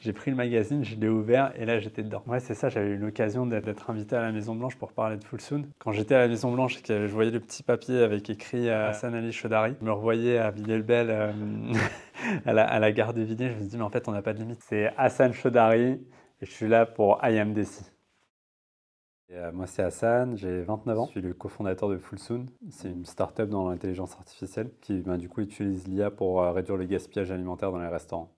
J'ai pris le magazine, je l'ai ouvert et là j'étais dedans. Ouais, c'est ça, j'avais eu l'occasion d'être invité à la Maison Blanche pour parler de Full Soon. Quand j'étais à la Maison Blanche et que je voyais le petit papier avec écrit Hassan Ali Chaudhary, je me revoyais à Villiers-le-Bel à la gare de Villiers, je me suis dit mais en fait on n'a pas de limite. C'est Hassan Chaudhary et je suis là pour IMDC. Moi c'est Hassan, j'ai 29 ans, je suis le cofondateur de Full Soon. C'est une start-up dans l'intelligence artificielle qui du coup utilise l'IA pour réduire le gaspillage alimentaire dans les restaurants.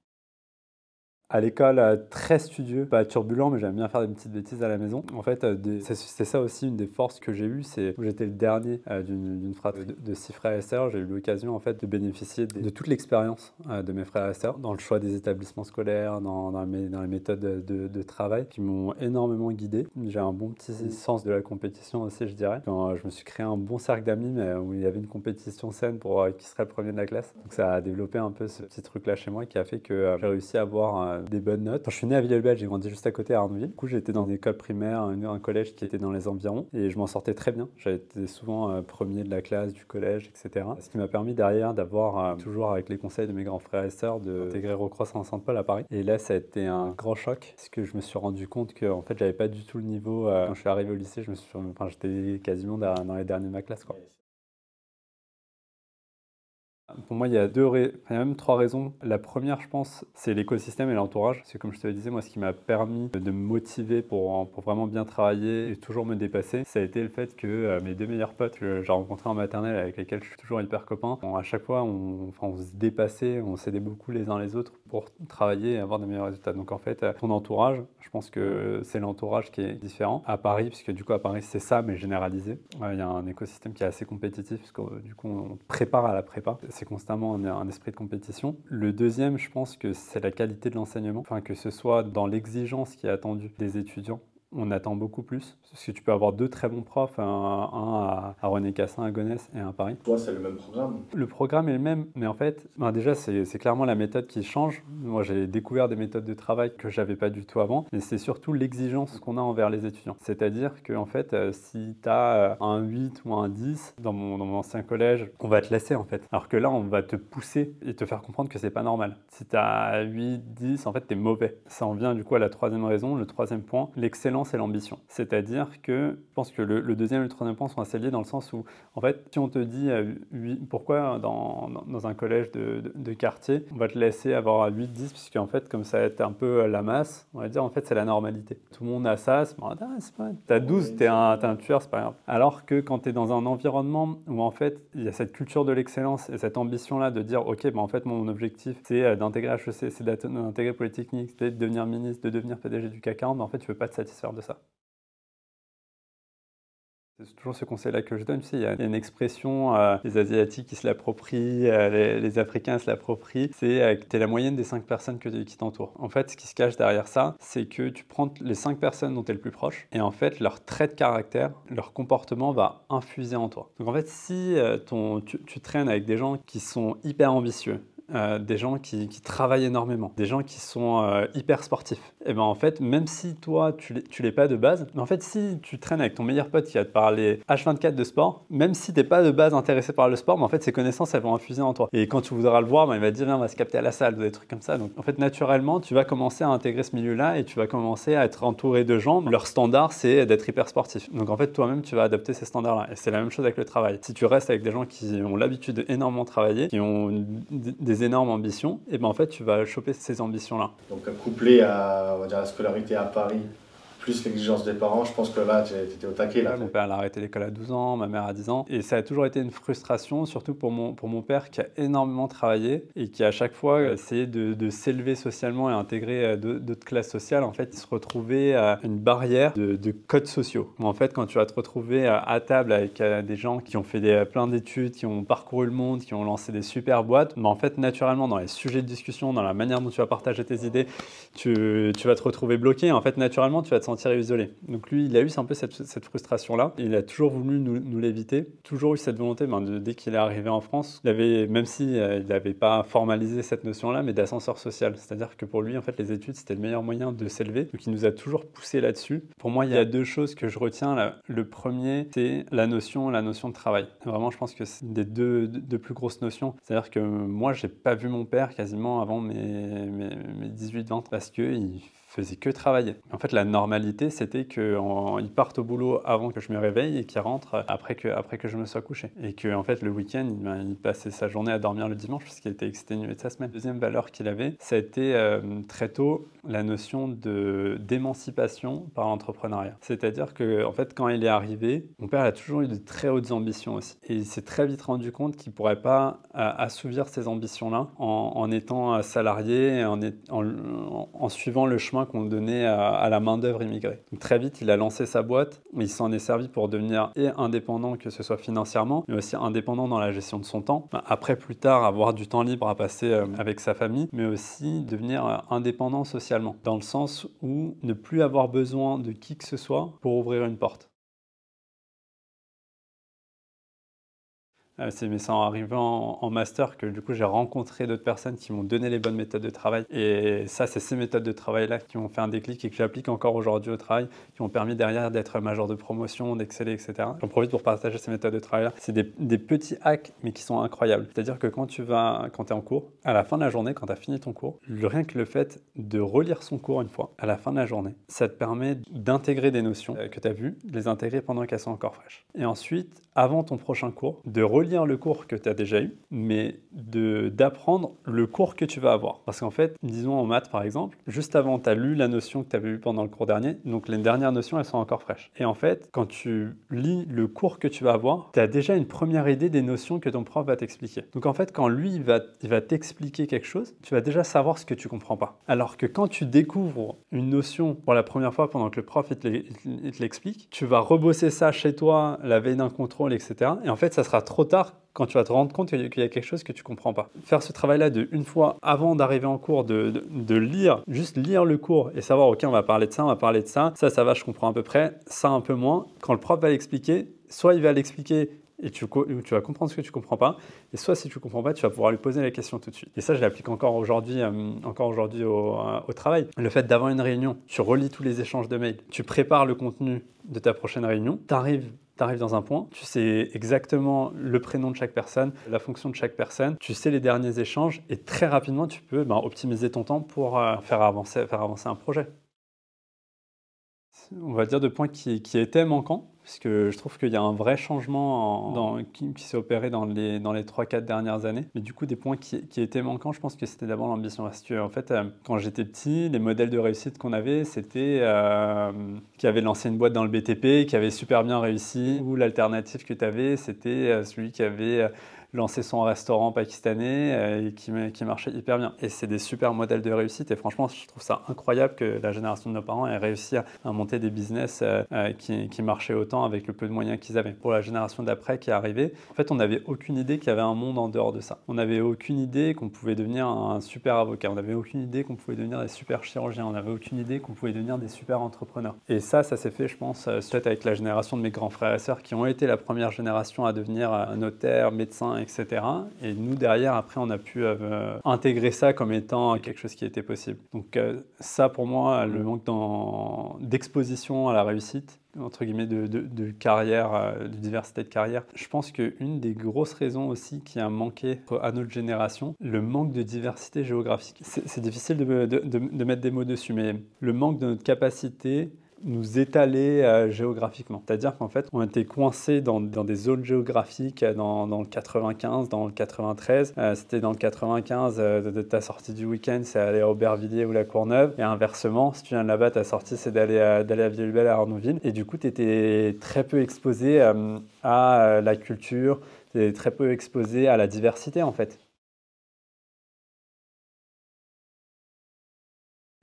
À l'école, très studieux, pas turbulent, mais j'aime bien faire des petites bêtises à la maison. En fait, c'est ça aussi une des forces que j'ai eues, c'est que j'étais le dernier d'une fratrie de 6 frères et sœurs. J'ai eu l'occasion en fait de bénéficier de toute l'expérience de mes frères et sœurs dans le choix des établissements scolaires, dans les méthodes de travail qui m'ont énormément guidé. J'ai un bon petit sens de la compétition aussi, je dirais. Quand je me suis créé un bon cercle d'amis, mais où il y avait une compétition saine pour qui serait le premier de la classe. Donc ça a développé un peu ce petit truc-là chez moi qui a fait que j'ai réussi à avoir des bonnes notes. Quand je suis né à Villiers-le-Bel, j'ai grandi juste à côté à Arnouville. Du coup, j'étais dans une école primaire, un collège qui était dans les environs et je m'en sortais très bien. J'avais été souvent premier de la classe, du collège, etc. Ce qui m'a permis derrière d'avoir, toujours avec les conseils de mes grands frères et sœurs, d'intégrer Rocroi Saint-Paul à Paris. Et là, ça a été un grand choc parce que je me suis rendu compte que en fait, j'avais pas du tout le niveau. Quand je suis arrivé au lycée, j'étais quasiment dans les derniers de ma classe, quoi. Pour moi, il y a même 3 raisons. La première, je pense, c'est l'écosystème et l'entourage. C'est comme je te le disais, moi, ce qui m'a permis de me motiver pour vraiment bien travailler et toujours me dépasser, ça a été le fait que mes 2 meilleurs potes que j'ai rencontrés en maternelle, avec lesquels je suis toujours hyper copain, à chaque fois, on se dépassait, on s'aidait beaucoup les uns les autres pour travailler et avoir de meilleurs résultats. Donc en fait, ton entourage, je pense que c'est l'entourage qui est différent. À Paris, puisque du coup, à Paris, c'est ça, mais généralisé. Il y a un écosystème qui est assez compétitif, parce que du coup, on te prépare à la prépa. C'est constamment un esprit de compétition. Le deuxième, je pense que c'est la qualité de l'enseignement, enfin que ce soit dans l'exigence qui est attendue des étudiants. On attend beaucoup plus, parce que tu peux avoir 2 très bons profs, un à René Cassin à Gonesse et un à Paris. Toi, c'est le même programme. Le programme est le même, mais en fait, déjà, c'est clairement la méthode qui change. Moi, j'ai découvert des méthodes de travail que j'avais pas du tout avant, mais c'est surtout l'exigence qu'on a envers les étudiants. C'est-à-dire que, en fait, si tu as un 8 ou un 10 dans mon ancien collège, on va te laisser, en fait. Alors que là, on va te pousser et te faire comprendre que c'est pas normal. Si tu as 8, 10, en fait, tu es mauvais. Ça en vient du coup à la troisième raison, le troisième point, l'excellence et l'ambition. C'est-à-dire que, je pense que le deuxième et le troisième point sont assez liés dans le sens où, en fait, si on te dit pourquoi dans un collège de quartier, on va te laisser avoir 8-10, puisque en fait, comme ça va être un peu la masse, on va dire en fait c'est la normalité. Tout le monde a ça, c'est pas, t'as 12, t'es un tueur, c'est pas grave. Alors que quand t'es dans un environnement où en fait il y a cette culture de l'excellence et cette ambition-là de dire ok, en fait mon objectif c'est d'intégrer HEC, c'est d'intégrer Polytechnique, c'est de devenir ministre, de devenir PDG du CAC 40, en fait tu peux pas te satisfaire de ça. C'est toujours ce conseil-là que je donne. Tu sais, il y a une expression, les Asiatiques qui se l'approprient, les Africains se l'approprient, c'est que tu es la moyenne des 5 personnes qui t'entourent. En fait, ce qui se cache derrière ça, c'est que tu prends les 5 personnes dont tu es le plus proche, et en fait, leur trait de caractère, leur comportement va infuser en toi. Donc en fait, si tu traînes avec des gens qui sont hyper ambitieux, des gens qui travaillent énormément, des gens qui sont hyper sportifs. Et ben en fait, même si toi tu l'es pas de base, mais en fait si tu traînes avec ton meilleur pote qui va te parler H24 de sport, même si t'es pas de base intéressé par le sport, mais en fait ces connaissances elles vont infuser en toi. Et quand tu voudras le voir, ben, il va te dire viens on va se capter à la salle ou des trucs comme ça. Donc en fait naturellement tu vas commencer à intégrer ce milieu-là et tu vas commencer à être entouré de gens. Leur standard c'est d'être hyper sportif. Donc en fait toi-même tu vas adopter ces standards-là. Et c'est la même chose avec le travail. Si tu restes avec des gens qui ont l'habitude d'énormément travailler, qui ont des énormes ambitions, et ben en fait tu vas choper ces ambitions-là. Donc couplé à, on va dire, la scolarité à Paris, plus l'exigence des parents, je pense que là, tu étais au taquet. Là. Mon père a arrêté l'école à 12 ans, ma mère à 10 ans. Et ça a toujours été une frustration, surtout pour mon père qui a énormément travaillé et qui à chaque fois essayé de s'élever socialement et intégrer d'autres classes sociales. En fait, il se retrouvait à une barrière de codes sociaux. En fait, quand tu vas te retrouver à table avec des gens qui ont fait plein d'études, qui ont parcouru le monde, qui ont lancé des super boîtes, mais en fait, naturellement, dans les sujets de discussion, dans la manière dont tu vas partager tes idées, tu vas te retrouver bloqué. En fait, naturellement, tu vas te sentir sentir isolé. Donc lui, il a eu un peu cette frustration-là. Il a toujours voulu nous l'éviter, toujours eu cette volonté, dès qu'il est arrivé en France, il avait, même si il n'avait pas formalisé cette notion-là, mais d'ascenseur social. C'est-à-dire que pour lui, en fait, les études, c'était le meilleur moyen de s'élever. Donc il nous a toujours poussé là-dessus. Pour moi, il y a deux choses que je retiens là. Le premier, c'est la notion de travail. Vraiment, je pense que c'est des deux plus grosses notions. C'est-à-dire que moi, j'ai pas vu mon père quasiment avant mes 18-20 parce qu'il faisait que travailler. En fait, la normalité, c'était qu'il parte au boulot avant que je me réveille et qu'il rentre après que je me sois couché. Et que, en fait, le week-end, il passait sa journée à dormir le dimanche parce qu'il était exténué de sa semaine. Deuxième valeur qu'il avait, ça a été très tôt la notion d'émancipation par l'entrepreneuriat. C'est-à-dire que, en fait, quand il est arrivé, mon père a toujours eu de très hautes ambitions aussi. Et il s'est très vite rendu compte qu'il ne pourrait pas assouvir ces ambitions-là en étant salarié, en suivant le chemin qu'on donnait à la main-d'œuvre immigrée. Donc très vite, il a lancé sa boîte, il s'en est servi pour devenir indépendant, que ce soit financièrement, mais aussi indépendant dans la gestion de son temps. Après, plus tard, avoir du temps libre à passer avec sa famille, mais aussi devenir indépendant socialement, dans le sens où ne plus avoir besoin de qui que ce soit pour ouvrir une porte. C'est en arrivant en master que du coup j'ai rencontré d'autres personnes qui m'ont donné les bonnes méthodes de travail. Et ça, c'est ces méthodes de travail-là qui m'ont fait un déclic et que j'applique encore aujourd'hui au travail, qui m'ont permis derrière d'être major de promotion, d'exceller, etc. J'en profite pour partager ces méthodes de travail-là. C'est des petits hacks, mais qui sont incroyables. C'est-à-dire que quand tu es en cours, à la fin de la journée, quand tu as fini ton cours, rien que le fait de relire son cours une fois, à la fin de la journée, ça te permet d'intégrer des notions que tu as vues, de les intégrer pendant qu'elles sont encore fraîches. Et ensuite, avant ton prochain cours, de relire le cours que tu as déjà eu, mais d'apprendre le cours que tu vas avoir. Parce qu'en fait, disons en maths par exemple, juste avant, tu as lu la notion que tu avais eue pendant le cours dernier, donc les dernières notions, elles sont encore fraîches. Et en fait, quand tu lis le cours que tu vas avoir, tu as déjà une première idée des notions que ton prof va t'expliquer. Donc en fait, quand lui, il va t'expliquer quelque chose, tu vas déjà savoir ce que tu comprends pas. Alors que quand tu découvres une notion pour la première fois pendant que le prof il te l'explique, tu vas rebosser ça chez toi la veille d'un contrôle, etc. Et en fait, ça sera trop tard quand tu vas te rendre compte qu'il y a quelque chose que tu comprends pas. Faire ce travail-là une fois avant d'arriver en cours, de lire, juste lire le cours et savoir, ok, on va parler de ça, ça va, je comprends à peu près, ça un peu moins. Quand le prof va l'expliquer, soit il va l'expliquer et tu vas comprendre ce que tu comprends pas, et soit si tu comprends pas, tu vas pouvoir lui poser la question tout de suite. Et ça, je l'applique encore aujourd'hui au travail. Le fait d'avoir une réunion, tu relis tous les échanges de mails, tu prépares le contenu de ta prochaine réunion, tu arrives dans un point, tu sais exactement le prénom de chaque personne, la fonction de chaque personne, tu sais les derniers échanges et très rapidement, tu peux optimiser ton temps pour faire avancer un projet. On va dire de points qui étaient manquants, parce que je trouve qu'il y a un vrai changement qui s'est opéré dans les 3-4 dernières années. Mais du coup, des points qui étaient manquants, je pense que c'était d'abord l'ambition. Parce que, en fait, quand j'étais petit, les modèles de réussite qu'on avait, c'était qui avait lancé une boîte dans le BTP, qui avait super bien réussi, ou l'alternative que tu avais, c'était celui qui avait lancé son restaurant pakistanais et qui marchait hyper bien. Et c'est des super modèles de réussite. Et franchement, je trouve ça incroyable que la génération de nos parents ait réussi à monter des business qui marchaient autant avec le peu de moyens qu'ils avaient. Pour la génération d'après qui est arrivée, en fait, on n'avait aucune idée qu'il y avait un monde en dehors de ça. On n'avait aucune idée qu'on pouvait devenir un super avocat. On n'avait aucune idée qu'on pouvait devenir des super chirurgiens. On n'avait aucune idée qu'on pouvait devenir des super entrepreneurs. Et ça s'est fait, je pense, peut-être avec la génération de mes grands frères et sœurs qui ont été la première génération à devenir notaire, médecin, etc. Et nous, derrière, après, on a pu intégrer ça comme étant quelque chose qui était possible. Donc ça, pour moi, le manque d'exposition à la réussite, entre guillemets, de carrière, de diversité de carrière. Je pense qu'une des grosses raisons aussi qui a manqué à notre génération, le manque de diversité géographique. C'est difficile de mettre des mots dessus, mais le manque de notre capacité nous étaler géographiquement. C'est-à-dire qu'en fait, on était coincés dans des zones géographiques dans le 95, dans le 93. C'était dans le 95, de ta sortie du week-end, c'est aller à Aubervilliers ou la Courneuve. Et inversement, si tu viens de là-bas, ta sortie, c'est d'aller à Vieille-Belle, à Arnouville. Et du coup, tu étais très peu exposé à la culture, tu étais très peu exposé à la diversité, en fait.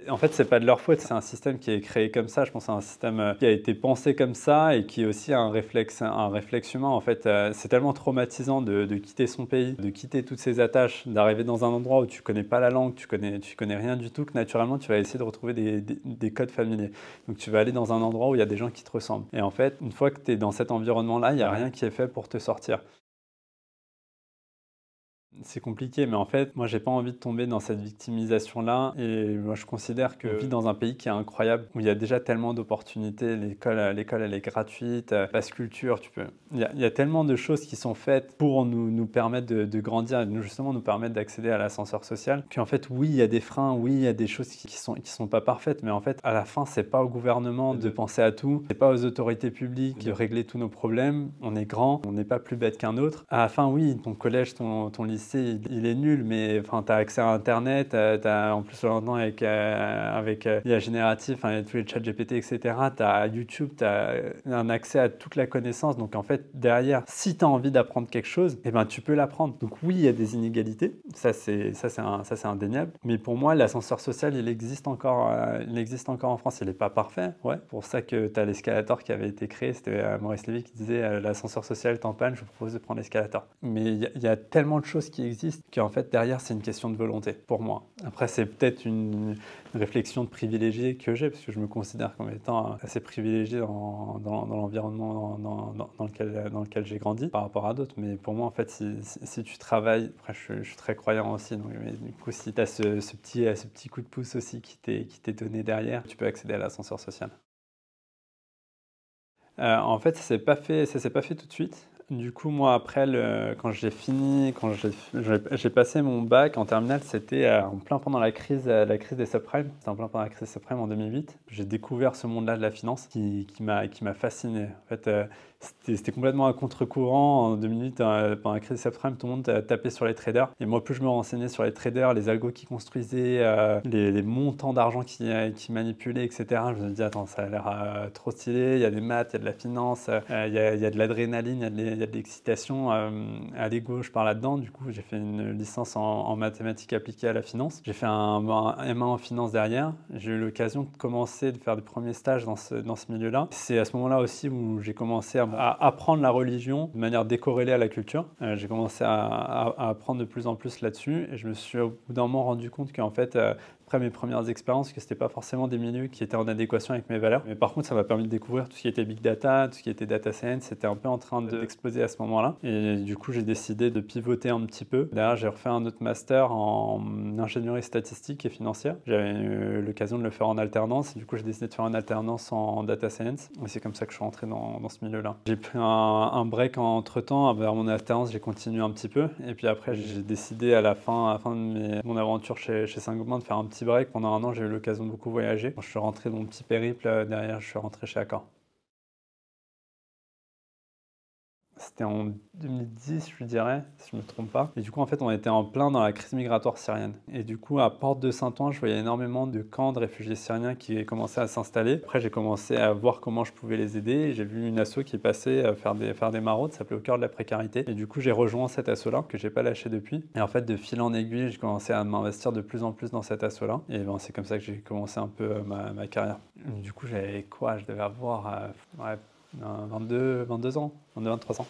En fait, c'est pas de leur faute, c'est un système qui est créé comme ça. Je pense que c'est un système qui a été pensé comme ça et qui est aussi un réflexe humain. En fait, c'est tellement traumatisant de quitter son pays, de quitter toutes ses attaches, d'arriver dans un endroit où tu connais pas la langue, tu connais rien du tout, que naturellement, tu vas essayer de retrouver des codes familiers. Donc, tu vas aller dans un endroit où il y a des gens qui te ressemblent. Et en fait, une fois que tu es dans cet environnement-là, il n'y a rien qui est fait pour te sortir. C'est compliqué, mais en fait, moi, j'ai pas envie de tomber dans cette victimisation-là. Et moi, je considère que vit dans un pays qui est incroyable, où il y a déjà tellement d'opportunités. L'école, elle est gratuite. Pass culture, il y a tellement de choses qui sont faites pour nous permettre de grandir et justement nous permettre d'accéder à l'ascenseur social. Qu'en fait, oui, il y a des freins, oui, il y a des choses qui sont pas parfaites, mais en fait, à la fin, c'est pas au gouvernement de penser à tout. C'est pas aux autorités publiques de régler tous nos problèmes. On est grand, on n'est pas plus bête qu'un autre. À la fin, oui, ton collège, ton lycée, il est nul, mais enfin, tu as accès à Internet, en plus maintenant avec l'IA générative, tous les chats GPT, etc., tu as YouTube, tu as un accès à toute la connaissance. Donc en fait, derrière, si tu as envie d'apprendre quelque chose, eh ben, tu peux l'apprendre. Donc oui, il y a des inégalités, ça c'est indéniable. Mais pour moi, l'ascenseur social, il existe encore en France. Il n'est pas parfait, ouais. Pour ça que tu as l'escalator qui avait été créé, c'était Maurice Lévy qui disait l'ascenseur social est en panne, je vous propose de prendre l'escalator. Mais il y a tellement de choses qui existent qu'en fait derrière c'est une question de volonté pour moi. Après c'est peut-être une réflexion de privilégié que j'ai parce que je me considère comme étant assez privilégié dans l'environnement dans lequel j'ai grandi par rapport à d'autres, mais pour moi en fait si tu travailles, après je suis très croyant aussi, donc, mais du coup si tu as ce petit coup de pouce aussi qui t'est donné derrière, tu peux accéder à l'ascenseur social. En fait, ça s'est pas fait tout de suite. Du coup, moi, après, quand j'ai passé mon bac en terminale, c'était en plein pendant la crise des subprimes. C'était en plein pendant la crise des subprimes en 2008. J'ai découvert ce monde-là de la finance qui m'a fasciné. En fait, c'était complètement à contre-courant. En 2008, pendant la crise des subprimes, tout le monde tapait sur les traders. Et moi, plus je me renseignais sur les traders, les algos qu'ils construisaient, les montants d'argent qu'ils manipulaient, etc., je me dis, attends, ça a l'air trop stylé. Il y a des maths, il y a de la finance, il y a de l'adrénaline, il y a de l'excitation à l'ego, je parle là-dedans. Du coup, j'ai fait une licence en mathématiques appliquées à la finance. J'ai fait un M1 en finance derrière. J'ai eu l'occasion de commencer de faire des premiers stages dans ce milieu-là. C'est à ce moment-là aussi où j'ai commencé à apprendre la religion de manière décorrélée à la culture. J'ai commencé à apprendre de plus en plus là-dessus et je me suis au bout d'un moment rendu compte qu'en fait, après mes premières expériences, que c'était pas forcément des milieux qui étaient en adéquation avec mes valeurs. Mais par contre, ça m'a permis de découvrir tout ce qui était big data, tout ce qui était data science. C'était un peu en train d'exploser à ce moment-là. Et du coup, j'ai décidé de pivoter un petit peu. Derrière, j'ai refait un autre master en ingénierie statistique et financière. J'avais eu l'occasion de le faire en alternance. Et du coup, j'ai décidé de faire une alternance en data science. Et c'est comme ça que je suis rentré dans ce milieu-là. J'ai pris un break entre-temps. Vers mon alternance, j'ai continué un petit peu. Et puis après, j'ai décidé à la fin de mon aventure chez Saint-Gobain de faire un petit break. Pendant un an, j'ai eu l'occasion de beaucoup voyager. Quand je suis rentré dans mon petit périple, derrière, je suis rentré chez Accor. C'était en 2010, je dirais, si je ne me trompe pas. Et du coup, en fait, on était en plein dans la crise migratoire syrienne. Et du coup, à Porte de Saint-Ouen, je voyais énormément de camps de réfugiés syriens qui commençaient à s'installer. Après, j'ai commencé à voir comment je pouvais les aider. Et j'ai vu une asso qui passait faire des maraudes, ça s'appelait Au cœur de la précarité. Et du coup, j'ai rejoint cet asso-là, que j'ai pas lâché depuis. Et en fait, de fil en aiguille, j'ai commencé à m'investir de plus en plus dans cet asso-là. Et ben, c'est comme ça que j'ai commencé un peu ma carrière. Du coup, j'avais quoi? Je devais avoir 22 ans, 23 ans.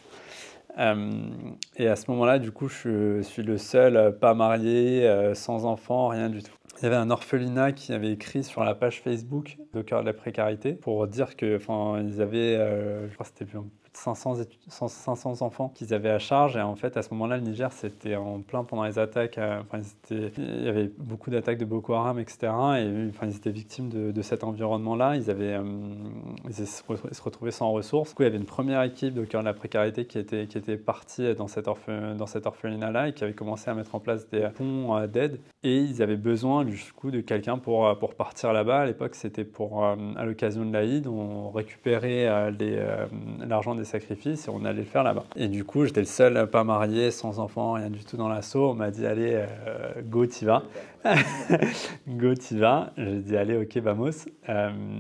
Et à ce moment-là, du coup, je suis le seul pas marié, sans enfant, rien du tout. Il y avait un orphelinat qui avait écrit sur la page Facebook Au cœur de la précarité pour dire que, ils avaient, je crois que c'était plus de 500 enfants qu'ils avaient à charge. Et en fait, à ce moment-là, le Niger, c'était en plein pendant les attaques. Il y avait beaucoup d'attaques de Boko Haram, etc. Et ils étaient victimes de cet environnement-là. Ils se retrouvaient sans ressources. Du coup, il y avait une première équipe Au cœur de la précarité qui était partie dans cet orphelinat-là et qui avait commencé à mettre en place des fonds d'aide. Et ils avaient besoin du coup de quelqu'un pour partir là-bas. À l'époque, c'était à l'occasion de l'Aïd, on récupérait l'argent des sacrifices et on allait le faire là-bas. Et du coup, j'étais le seul pas marié, sans enfant, rien du tout dans l'assaut. On m'a dit allez, go, t'y vas. Go, t'y vas. J'ai dit allez, ok, vamos.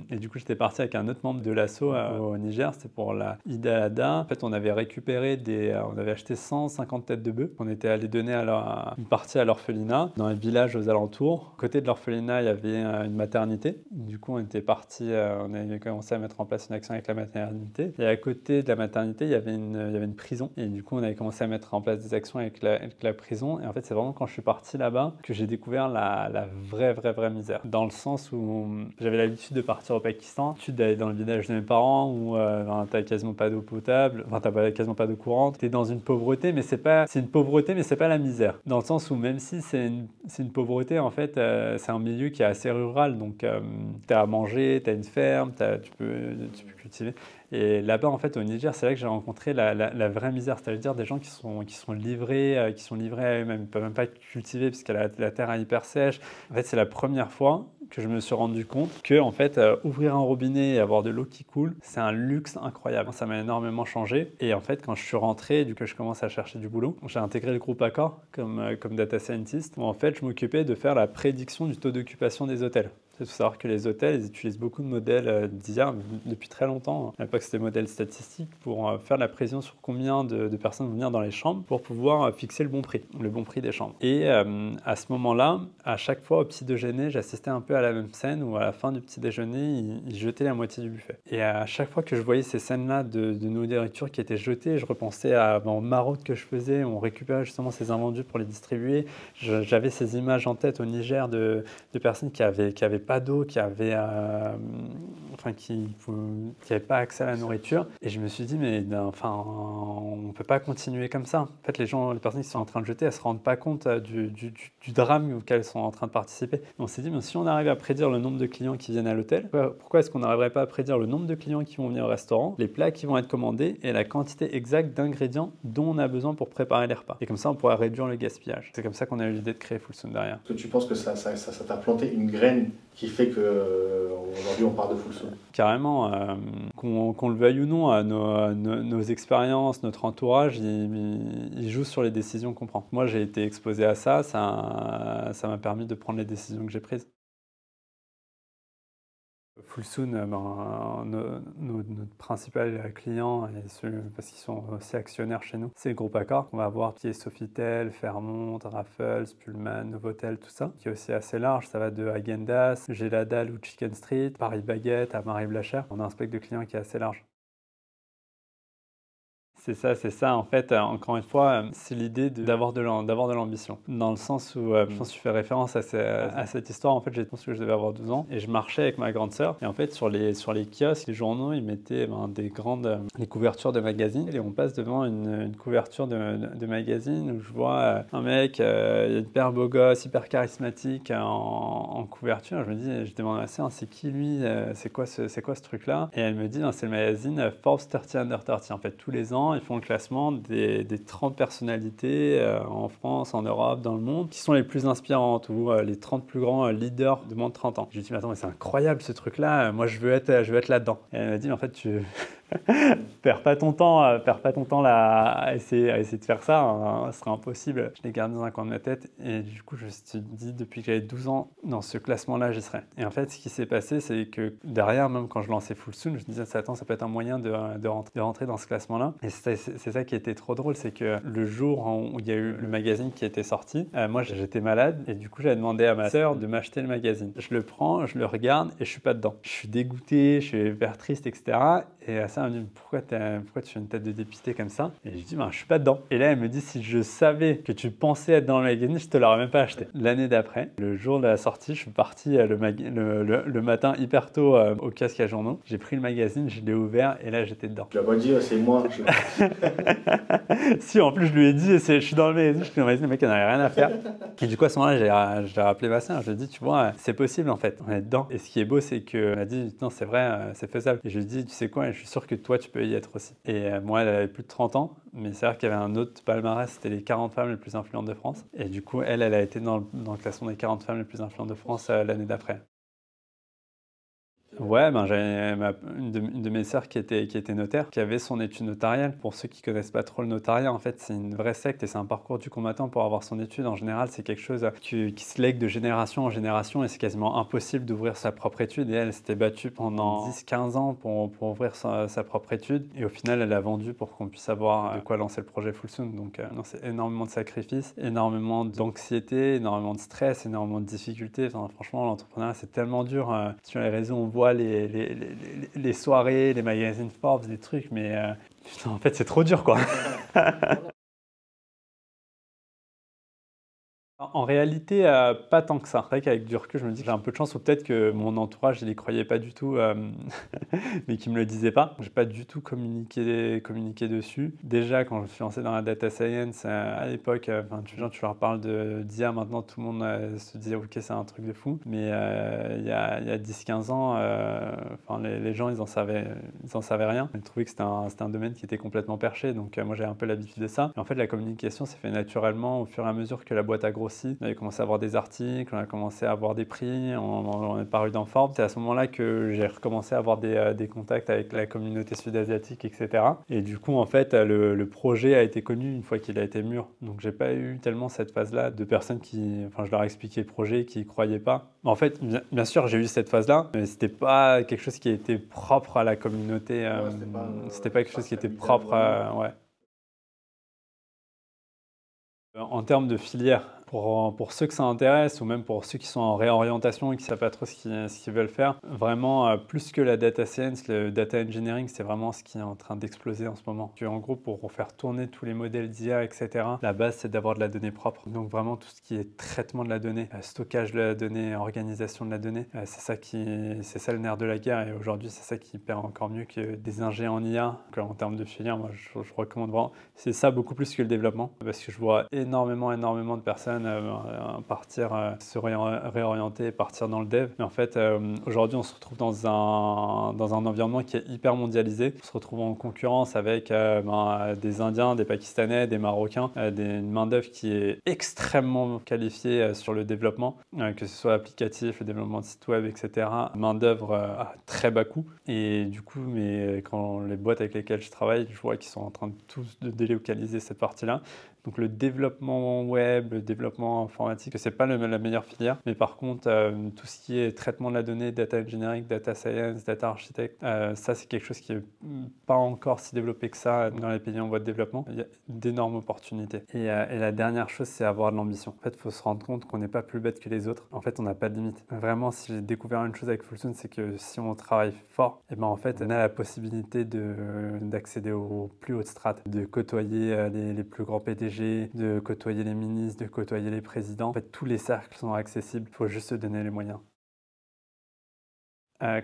Et du coup, j'étais parti avec un autre membre de l'asso au Niger. C'était pour la Eid al-Adha. En fait, on avait récupéré on avait acheté 150 têtes de bœuf. On était allé donner une partie à l'orphelinat dans les villages aux alentours. À côté de l'orphelinat, il y avait une maternité. Du coup, on était parti, on avait commencé à mettre en place une action avec la maternité. Et à côté de la maternité, il y avait une prison. Et du coup, on avait commencé à mettre en place des actions avec la prison. Et en fait, c'est vraiment quand je suis parti là-bas que j'ai découvert la vraie misère. Dans le sens où j'avais l'habitude de partir au Pakistan, l'habitude d'aller dans le village de mes parents où t'as quasiment pas d'eau potable, t'as quasiment pas d'eau courante. T'es dans une pauvreté, mais c'est une pauvreté, mais c'est pas la misère. Dans le sens où même si c'est une pauvreté, en fait, c'est un milieu qui est assez rural. Donc, t'as à manger, t'as une ferme, tu peux cultiver. Et là-bas, en fait, au Niger, c'est là que j'ai rencontré la vraie misère, c'est-à-dire des gens qui sont livrés à eux-mêmes. Ils ne peuvent même pas cultiver parce que la terre est hyper sèche. En fait, c'est la première fois que je me suis rendu compte que, en fait, ouvrir un robinet et avoir de l'eau qui coule, c'est un luxe incroyable. Ça m'a énormément changé. Et en fait, quand je suis rentré, du coup, je commence à chercher du boulot. J'ai intégré le groupe Accor comme data scientist, où en fait, je m'occupais de faire la prédiction du taux d'occupation des hôtels. Il faut savoir que les hôtels, ils utilisent beaucoup de modèles d'IA depuis très longtemps. À l'époque, c'était des modèles statistiques pour faire la prévision sur combien de personnes vont venir dans les chambres pour pouvoir fixer le bon prix des chambres. Et à ce moment-là, à chaque fois au petit déjeuner, j'assistais un peu à la même scène où à la fin du petit déjeuner, ils jetaient la moitié du buffet. Et à chaque fois que je voyais ces scènes-là de nourriture qui étaient jetées, je repensais aux maraudes que je faisais. On récupérait justement ces invendus pour les distribuer. J'avais ces images en tête au Niger de personnes qui avaient pas d'eau, qui n'avaient pas accès à la nourriture. Et je me suis dit, mais on ne peut pas continuer comme ça. En fait, les personnes qui sont en train de jeter, elles ne se rendent pas compte du drame auquel elles sont en train de participer. Et on s'est dit, mais si on arrive à prédire le nombre de clients qui viennent à l'hôtel, pourquoi est-ce qu'on n'arriverait pas à prédire le nombre de clients qui vont venir au restaurant, les plats qui vont être commandés et la quantité exacte d'ingrédients dont on a besoin pour préparer les repas. Et comme ça, on pourra réduire le gaspillage. C'est comme ça qu'on a eu l'idée de créer Fullsoon derrière. Est-ce que tu penses que ça t'a planté une graine qui fait qu'aujourd'hui on parle de Fullsoon? Carrément, qu'on le veuille ou non, nos expériences, notre entourage, ils jouent sur les décisions qu'on prend. Moi, j'ai été exposé à ça m'a permis de prendre les décisions que j'ai prises. Fullsoon, notre principal client, parce qu'ils sont aussi actionnaires chez nous, c'est le groupe Accor. On va avoir qui est Sofitel, Fairmont, Raffles, Pullman, Novotel, tout ça, qui est aussi assez large. Ça va de Häagen-Dazs, Geladal ou Chicken Street, Paris Baguette à Marie-Blachère. On a un spectre de clients qui est assez large. C'est ça. En fait, encore une fois, c'est l'idée d'avoir de l'ambition. Dans le sens où, je pense que tu fais référence à cette histoire. En fait, je pense que je devais avoir 12 ans et je marchais avec ma grande sœur. Et en fait, sur les kiosques, les journaux, ils mettaient des couvertures de magazines. Et on passe devant une couverture de magazine où je vois un mec hyper beau gosse, hyper charismatique en couverture. Je demande à ma sœur, c'est qui lui? C'est quoi ce truc-là? Et elle me dit, c'est le magazine Forbes 30 Under 30. En fait, tous les ans, ils font le classement des 30 personnalités en France, en Europe, dans le monde, qui sont les plus inspirantes ou les 30 plus grands leaders de moins de 30 ans. Je lui ai dit, mais attends, mais c'est incroyable ce truc-là, moi je veux être là-dedans. Et elle m'a dit, mais en fait, tu perds pas ton temps là à essayer de faire ça, hein, ce serait impossible. Je l'ai gardé dans un coin de ma tête et du coup je me suis dit depuis que j'avais 12 ans, dans ce classement-là j'y serais. Et en fait ce qui s'est passé c'est que derrière, même quand je lançais Fullsoon, je me disais attends, ça peut être un moyen de rentrer dans ce classement-là. Et c'est ça qui était trop drôle, c'est que le jour où il y a eu le magazine qui était sorti, moi j'étais malade et du coup j'avais demandé à ma sœur de m'acheter le magazine. Je le prends, je le regarde et je suis pas dedans. Je suis dégoûté, je suis hyper triste, etc. Et à ça, elle me dit pourquoi tu fais une tête de dépité comme ça? Et je dis je suis pas dedans. Et là elle me dit si je savais que tu pensais être dans le magazine, je te l'aurais même pas acheté. L'année d'après, le jour de la sortie, je suis parti le matin hyper tôt au kiosque à journaux. J'ai pris le magazine, je l'ai ouvert et là j'étais dedans. Tu l'as pas dit, c'est moi. Si, en plus je lui ai dit, je suis dans le magazine, le mec il n'en avait rien à faire. Et du coup à ce moment-là, j'ai rappelé ma sœur, je lui ai dit tu vois, c'est possible en fait, on est dedans. Et ce qui est beau, c'est qu'elle m'a dit non, c'est vrai, c'est faisable. Et je lui ai dit tu sais quoi, je suis sûr que toi tu peux y être aussi. Et moi elle avait plus de 30 ans, mais c'est vrai qu'il y avait un autre palmarès, c'était les 40 femmes les plus influentes de France. Et du coup elle a été dans le classement des 40 femmes les plus influentes de France l'année d'après. Ouais, ben, j'avais une de mes sœurs qui était notaire, qui avait son étude notariale. Pour ceux qui connaissent pas trop le notariat, en fait, c'est une vraie secte et c'est un parcours du combattant pour avoir son étude. En général, c'est quelque chose qui se lègue de génération en génération et c'est quasiment impossible d'ouvrir sa propre étude. Et elle s'était battue pendant 10-15 ans pour ouvrir sa propre étude. Et au final, elle a vendu pour qu'on puisse avoir de quoi lancer le projet Fullsoon. Donc, non, c'est énormément de sacrifices, énormément d'anxiété, énormément de stress, énormément de difficultés. Enfin, franchement, l'entrepreneuriat, c'est tellement dur. Sur les réseaux, on voit les soirées, les magazines Forbes, des trucs, mais putain, en fait, c'est trop dur, quoi. En réalité, pas tant que ça. C'est vrai qu'avec du recul, je me dis que j'ai un peu de chance ou peut-être que mon entourage, il y croyait pas du tout, mais qui me le disait pas. J'ai pas du tout communiqué dessus. Déjà, quand je me suis lancé dans la data science, à l'époque, tu leur parles d'IA, maintenant tout le monde se dit ok, c'est un truc de fou. Mais il y a 10-15 ans, les gens, ils en savaient rien. Ils trouvaient que c'était un domaine qui était complètement perché. Donc moi, j'avais un peu l'habitude de ça. Et en fait, la communication s'est fait naturellement au fur et à mesure que la boîte a grossi. On avait commencé à avoir des articles, on a commencé à avoir des prix, on est paru dans Forbes. C'est à ce moment-là que j'ai recommencé à avoir des contacts avec la communauté sud-asiatique, etc. Et du coup, en fait, le projet a été connu une fois qu'il a été mûr. Donc, j'ai pas eu tellement cette phase-là de personnes je leur ai expliqué le projet, qui y croyaient pas. En fait, bien sûr, j'ai eu cette phase-là, mais c'était pas quelque chose qui était propre à la communauté. C'était pas quelque chose qui était propre à, ouais. En termes de filière, pour ceux que ça intéresse ou même pour ceux qui sont en réorientation et qui ne savent pas trop ce qu'ils veulent faire, vraiment plus que la data science, le data engineering, c'est vraiment ce qui est en train d'exploser en ce moment. En gros, pour faire tourner tous les modèles d'IA, etc., la base, c'est d'avoir de la donnée propre. Donc vraiment tout ce qui est traitement de la donnée, stockage de la donnée, organisation de la donnée, c'est ça le nerf de la guerre. Et aujourd'hui, c'est ça qui perd encore mieux que des ingés en IA. Donc, en termes de filière, moi, je recommande vraiment. C'est ça beaucoup plus que le développement, parce que je vois énormément de personnes partir, se réorienter, partir dans le dev. Mais en fait, aujourd'hui, on se retrouve dans un environnement qui est hyper mondialisé. On se retrouve en concurrence avec des Indiens, des Pakistanais, des Marocains, une main-d'œuvre qui est extrêmement qualifiée sur le développement, que ce soit applicatif, le développement de sites web, etc. Main-d'œuvre à très bas coût. Et du coup, quand les boîtes avec lesquelles je travaille, je vois qu'ils sont en train de tous de délocaliser cette partie-là. Donc le développement web, le développement informatique, c'est pas la meilleure filière. Mais par contre, tout ce qui est traitement de la donnée, data engineering, data science, data architect, ça c'est quelque chose qui est pas encore si développé que ça dans les pays en voie de développement. Il y a d'énormes opportunités. Et la dernière chose, c'est avoir de l'ambition. En fait, il faut se rendre compte qu'on n'est pas plus bête que les autres. En fait, on n'a pas de limite. Vraiment, si j'ai découvert une chose avec Fullsoon, c'est que si on travaille fort, et ben en fait, on a la possibilité d'accéder aux plus hautes strates, de côtoyer les plus grands PDG, de côtoyer les ministres, de côtoyer les présidents. En fait, tous les cercles sont accessibles, il faut juste se donner les moyens.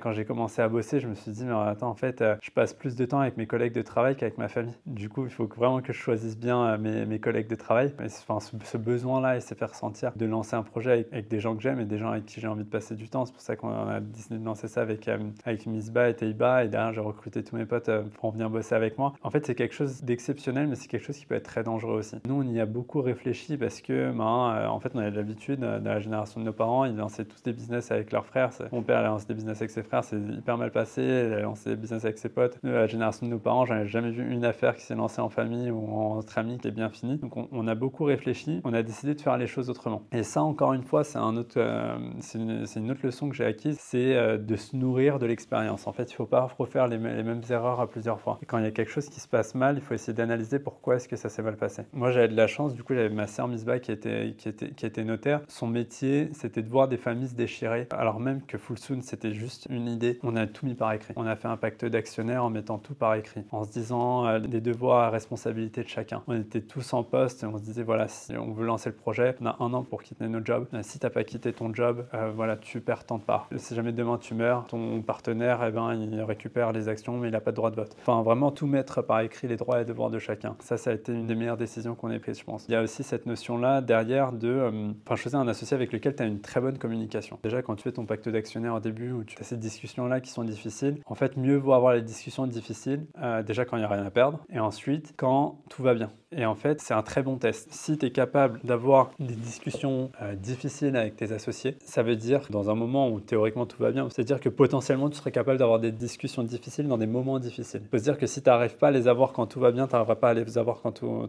Quand j'ai commencé à bosser, je me suis dit, mais attends, en fait, je passe plus de temps avec mes collègues de travail qu'avec ma famille. Du coup, il faut vraiment que je choisisse bien mes collègues de travail. Ce besoin-là, il s'est fait ressentir de lancer un projet avec des gens que j'aime et des gens avec qui j'ai envie de passer du temps. C'est pour ça qu'on a décidé de lancer ça avec Misba et Teiba. Et derrière, j'ai recruté tous mes potes pour venir bosser avec moi. En fait, c'est quelque chose d'exceptionnel, mais c'est quelque chose qui peut être très dangereux aussi. Nous, on y a beaucoup réfléchi parce que, en fait, on avait l'habitude, dans la génération de nos parents, ils lançaient tous des business avec leurs frères. Mon père, il a lancé des business avec ses frères, c'est hyper mal passé. Il a lancé des business avec ses potes. La génération de nos parents, j'en ai jamais vu une affaire qui s'est lancée en famille ou entre amis qui est bien finie. Donc on a beaucoup réfléchi, on a décidé de faire les choses autrement. Et ça, encore une fois, c'est une autre leçon que j'ai acquise, c'est de se nourrir de l'expérience. En fait, il ne faut pas refaire les mêmes erreurs à plusieurs fois. Et quand il y a quelque chose qui se passe mal, il faut essayer d'analyser pourquoi est-ce que ça s'est mal passé. Moi, j'avais de la chance, du coup, j'avais ma sœur Misba qui était notaire. Son métier, c'était de voir des familles se déchirer, alors même que Fullsoon, c'était juste une idée. On a tout mis par écrit. On a fait un pacte d'actionnaires en mettant tout par écrit, en se disant les devoirs et responsabilités de chacun. On était tous en poste et on se disait voilà, si on veut lancer le projet, on a 1 an pour quitter nos jobs. Si t'as pas quitté ton job, voilà, tu perds tant de parts. Si jamais demain tu meurs, ton partenaire, il récupère les actions, mais il n'a pas de droit de vote. Enfin, vraiment tout mettre par écrit, les droits et devoirs de chacun. Ça a été une des meilleures décisions qu'on ait prises, je pense. Il y a aussi cette notion-là derrière choisir un associé avec lequel tu as une très bonne communication. Déjà, quand tu fais ton pacte d'actionnaires au début, où tu as ces discussions-là qui sont difficiles, en fait, mieux vaut avoir les discussions difficiles, déjà quand il n'y a rien à perdre, et ensuite quand tout va bien. Et en fait, c'est un très bon test. Si tu es capable d'avoir des discussions difficiles avec tes associés, ça veut dire dans un moment où théoriquement tout va bien, c'est-à-dire que potentiellement tu serais capable d'avoir des discussions difficiles dans des moments difficiles. Il faut se dire que si tu n'arrives pas à les avoir quand tout va bien, tu n'arriveras pas à les avoir quand tout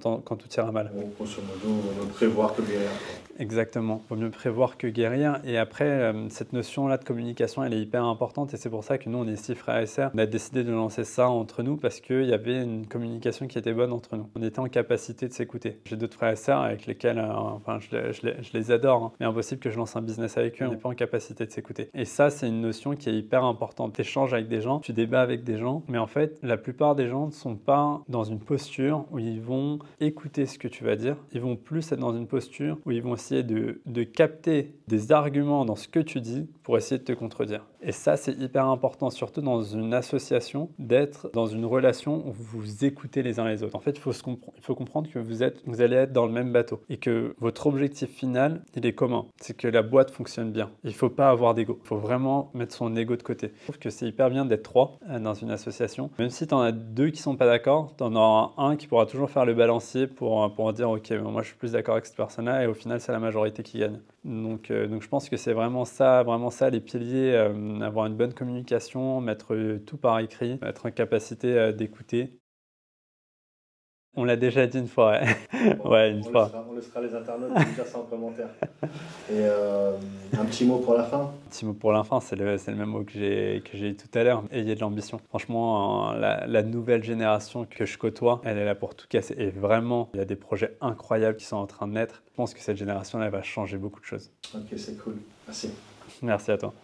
ira mal. Grosso modo, on va prévoir que guérir. Exactement. Il vaut mieux prévoir que guérir. Et après, cette notion-là de communication, elle est hyper importante. Et c'est pour ça que nous, on est 6 frères et sœurs. On a décidé de lancer ça entre nous parce qu'il y avait une communication qui était bonne entre nous. On était en capacité de s'écouter. J'ai d'autres frères et sœurs avec lesquels, enfin, je les adore, hein, mais impossible que je lance un business avec eux. On n'est pas en capacité de s'écouter. Et ça, c'est une notion qui est hyper importante. Tu échanges avec des gens, tu débats avec des gens, mais en fait, la plupart des gens ne sont pas dans une posture où ils vont écouter ce que tu vas dire. Ils vont plus être dans une posture où ils vont essayer de capter des arguments dans ce que tu dis pour essayer de te contredire. Et ça, c'est hyper important, surtout dans une association, d'être dans une relation où vous vous écoutez les uns les autres. En fait, il faut comprendre que vous allez être dans le même bateau et que votre objectif final, il est commun. C'est que la boîte fonctionne bien. Il ne faut pas avoir d'ego. Il faut vraiment mettre son ego de côté. Je trouve que c'est hyper bien d'être 3 dans une association. Même si tu en as 2 qui ne sont pas d'accord, tu en auras un qui pourra toujours faire le balancier pour dire « Ok, moi je suis plus d'accord avec cette personne-là » et au final, c'est la majorité qui gagne. Donc je pense que c'est vraiment ça les piliers, avoir une bonne communication, mettre tout par écrit, être en capacité d'écouter. On l'a déjà dit une fois, ouais. Ouais, une fois. On laissera les internautes nous dire ça en commentaire. Et un petit mot pour la fin. Un petit mot pour la fin, c'est le même mot que j'ai eu tout à l'heure. Ayez de l'ambition. Franchement, la nouvelle génération que je côtoie, elle est là pour tout casser. Et vraiment, il y a des projets incroyables qui sont en train de naître. Je pense que cette génération-là, elle va changer beaucoup de choses. Ok, c'est cool. Merci. Merci à toi.